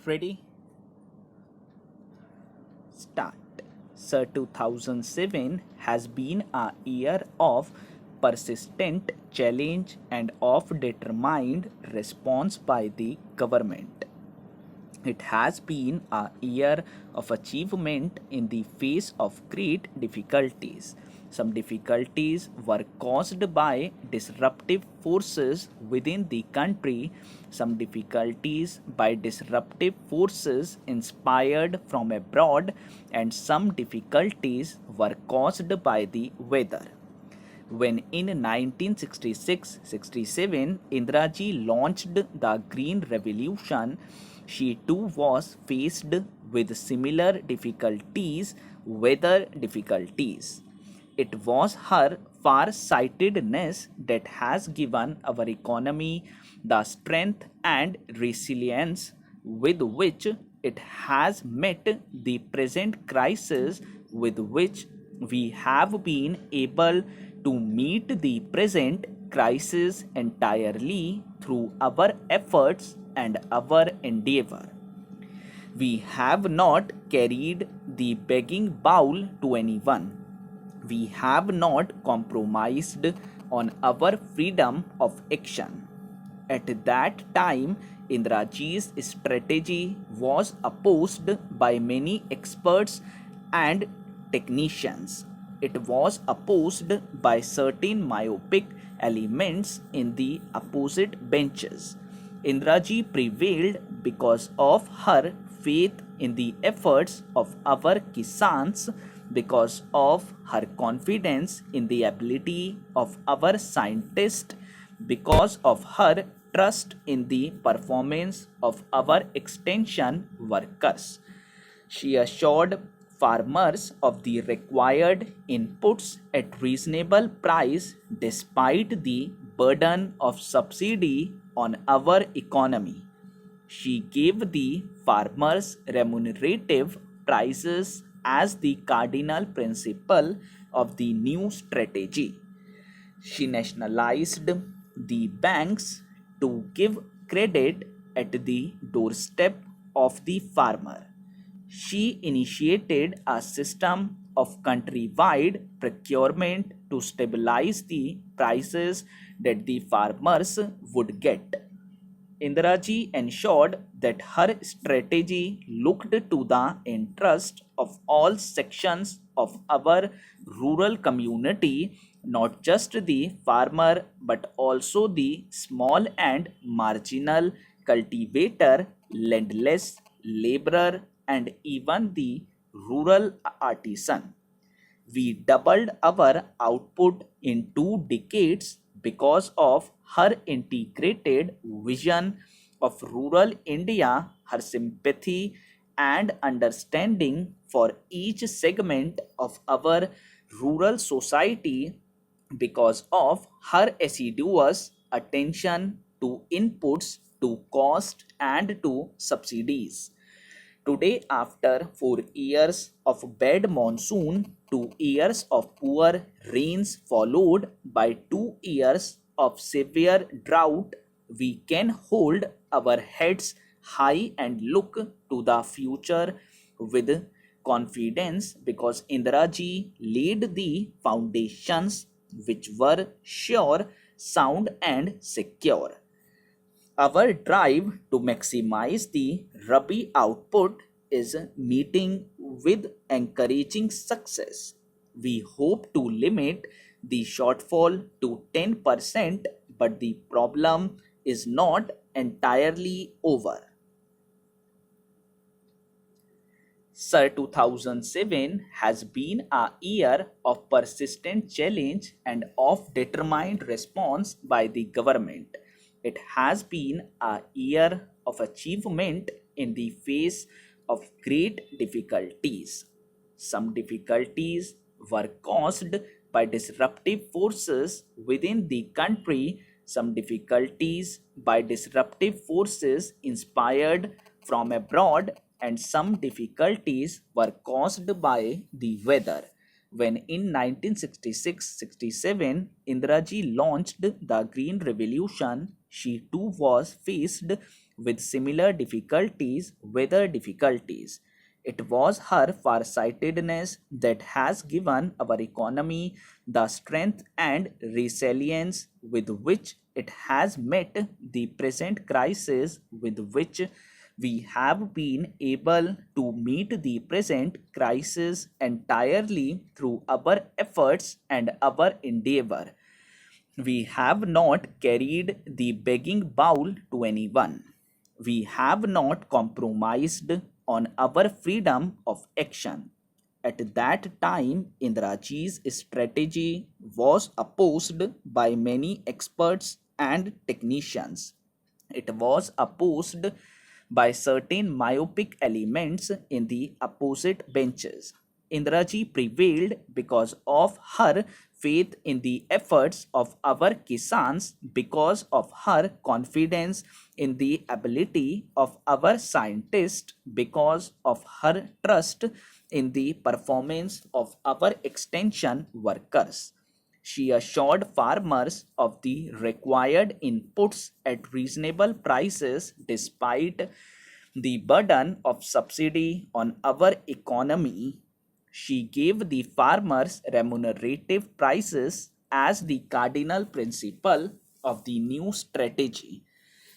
Ready? Start. So 2007 has been a year of persistent challenge and of determined response by the government. It has been a year of achievement in the face of great difficulties. Some difficulties were caused by disruptive forces within the country, some difficulties by disruptive forces inspired from abroad, and some difficulties were caused by the weather. When in 1966-67 Indira launched the Green Revolution, she too was faced with similar difficulties, weather difficulties. It was her far-sightedness that has given our economy the strength and resilience with which it has met the present crisis, with which we have been able to meet the present crisis entirely through our efforts and our endeavor. We have not carried the begging bowl to anyone. We have not compromised on our freedom of action. At that time, Indiraji's strategy was opposed by many experts and technicians. It was opposed by certain myopic elements in the opposite benches. Indraji prevailed because of her faith in the efforts of our Kisans, because of her confidence in the ability of our scientists, because of her trust in the performance of our extension workers. She assured farmers of the required inputs at reasonable price despite the burden of subsidy on our economy. She gave the farmers remunerative prices as the cardinal principle of the new strategy. She nationalized the banks to give credit at the doorstep of the farmer. She initiated a system of countrywide procurement to stabilize the prices that the farmers would get. Indiraji ensured that her strategy looked to the interest of all sections of our rural community, not just the farmer but also the small and marginal cultivator, landless, laborer, and even the rural artisan. We doubled our output in 2 decades because of her integrated vision of rural India, her sympathy and understanding for each segment of our rural society, because of her assiduous attention to inputs, to cost, and to subsidies. Today, after 4 years of bad monsoon, 2 years of poor rains, followed by 2 years of severe drought, we can hold our heads high and look to the future with confidence, because Indiraji laid the foundations which were sure, sound, and secure. Our drive to maximize the Rabi output is meeting with encouraging success. We hope to limit the shortfall to 10%, but the problem is not entirely over. Sir, 2007 has been a year of persistent challenge and of determined response by the government. It has been a year of achievement in the face of great difficulties. Some difficulties were caused by disruptive forces within the country, some difficulties by disruptive forces inspired from abroad, and some difficulties were caused by the weather. When in 1966-67 Indiraji launched the Green Revolution, she too was faced with similar difficulties, weather difficulties. It was her farsightedness that has given our economy the strength and resilience with which it has met the present crisis, with which we have been able to meet the present crisis entirely through our efforts and our endeavor. We have not carried the begging bowl to anyone. We have not compromised on our freedom of action. At that time, Indraji's strategy was opposed by many experts and technicians. It was opposed by certain myopic elements in the opposite benches. Indraji prevailed because of her faith in the efforts of our Kisans, because of her confidence in the ability of our scientists, because of her trust in the performance of our extension workers. She assured farmers of the required inputs at reasonable prices despite the burden of subsidy on our economy. She gave the farmers remunerative prices as the cardinal principle of the new strategy.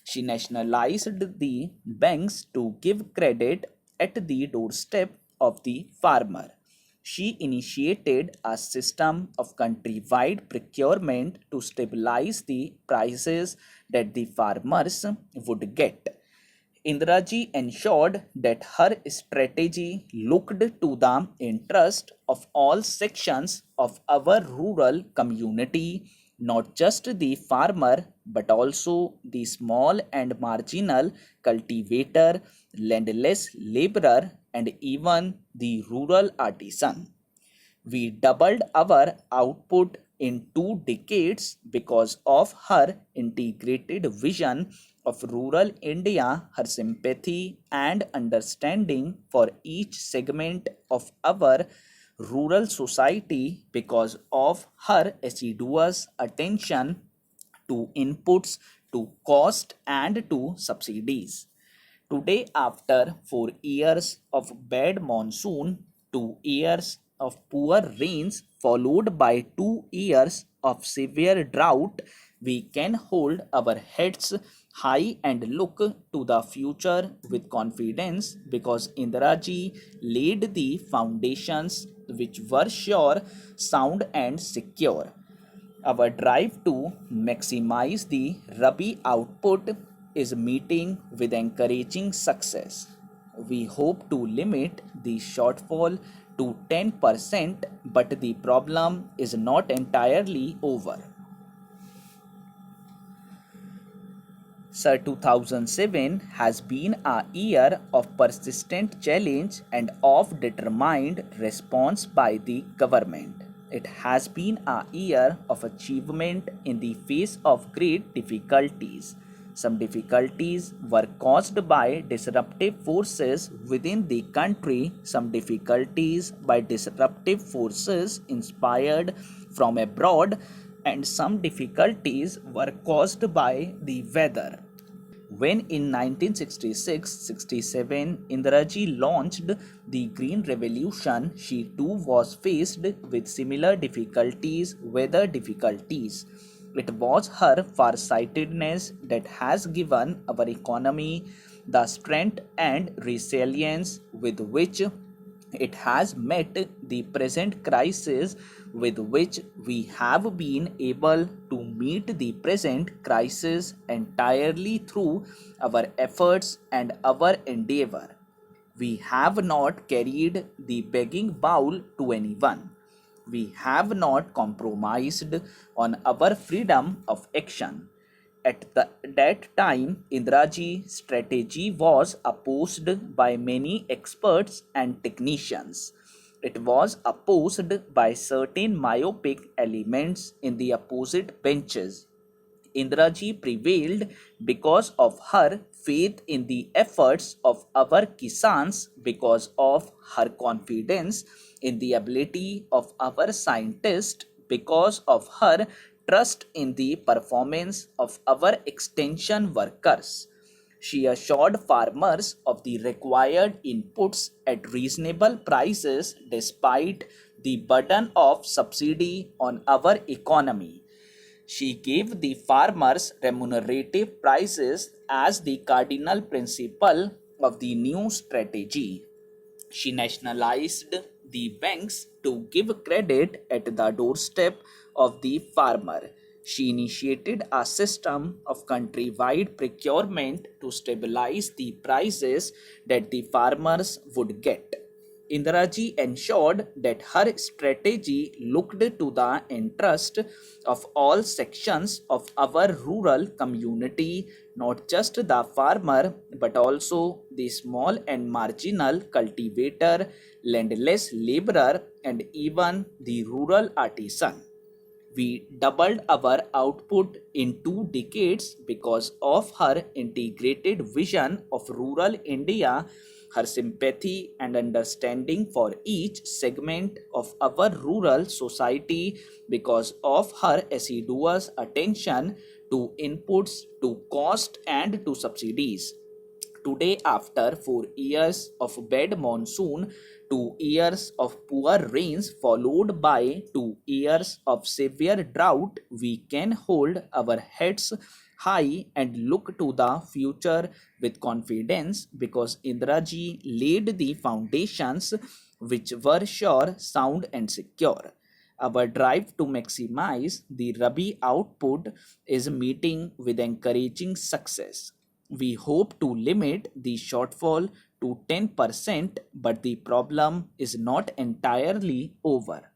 She nationalized the banks to give credit at the doorstep of the farmer. She initiated a system of countrywide procurement to stabilize the prices that the farmers would get. Indraji ensured that her strategy looked to the interest of all sections of our rural community, not just the farmer but also the small and marginal cultivator, landless laborer, and even the rural artisan. We doubled our output in 2 decades because of her integrated vision of rural India, her sympathy and understanding for each segment of our rural society, because of her assiduous attention to inputs, to cost, and to subsidies. Today, after 4 years of bad monsoon, 2 years of poor rains, followed by 2 years of severe drought, we can hold our heads high and look to the future with confidence, because Indraji laid the foundations which were sure, sound, and secure. Our drive to maximize the Rabi output is meeting with encouraging success. We hope to limit the shortfall to 10%, but the problem is not entirely over. Sir, 2007 has been a year of persistent challenge and of determined response by the government. It has been a year of achievement in the face of great difficulties. Some difficulties were caused by disruptive forces within the country, some difficulties by disruptive forces inspired from abroad, and some difficulties were caused by the weather. When in 1966-67 Indiraji launched the Green Revolution, she too was faced with similar difficulties, weather difficulties. It was her farsightedness that has given our economy the strength and resilience with which it has met the present crisis, with which we have been able to meet the present crisis entirely through our efforts and our endeavor. We have not carried the begging bowl to anyone. We have not compromised on our freedom of action. That time, Indraji's strategy was opposed by many experts and technicians. It was opposed by certain myopic elements in the opposite benches. Indraji prevailed because of her faith in the efforts of our Kisans, because of her confidence in the ability of our scientists, because of her trust in the performance of our extension workers. She assured farmers of the required inputs at reasonable prices despite the burden of subsidy on our economy. She gave the farmers remunerative prices as the cardinal principle of the new strategy. She nationalized the banks to give credit at the doorstep of the farmer. She initiated a system of countrywide procurement to stabilize the prices that the farmers would get. Indiraji ensured that her strategy looked to the interest of all sections of our rural community, not just the farmer but also the small and marginal cultivator, landless laborer, and even the rural artisan. We doubled our output in 2 decades because of her integrated vision of rural India, her sympathy and understanding for each segment of our rural society, because of her assiduous attention to inputs, to cost, and to subsidies. Today, after 4 years of bad monsoon, 2 years of poor rains, followed by 2 years of severe drought, we can hold our heads high and look to the future with confidence because Indraji laid the foundations which were sure, sound, and secure. Our drive to maximize the Rabi output is meeting with encouraging success. We hope to limit the shortfall to 10%, but the problem is not entirely over.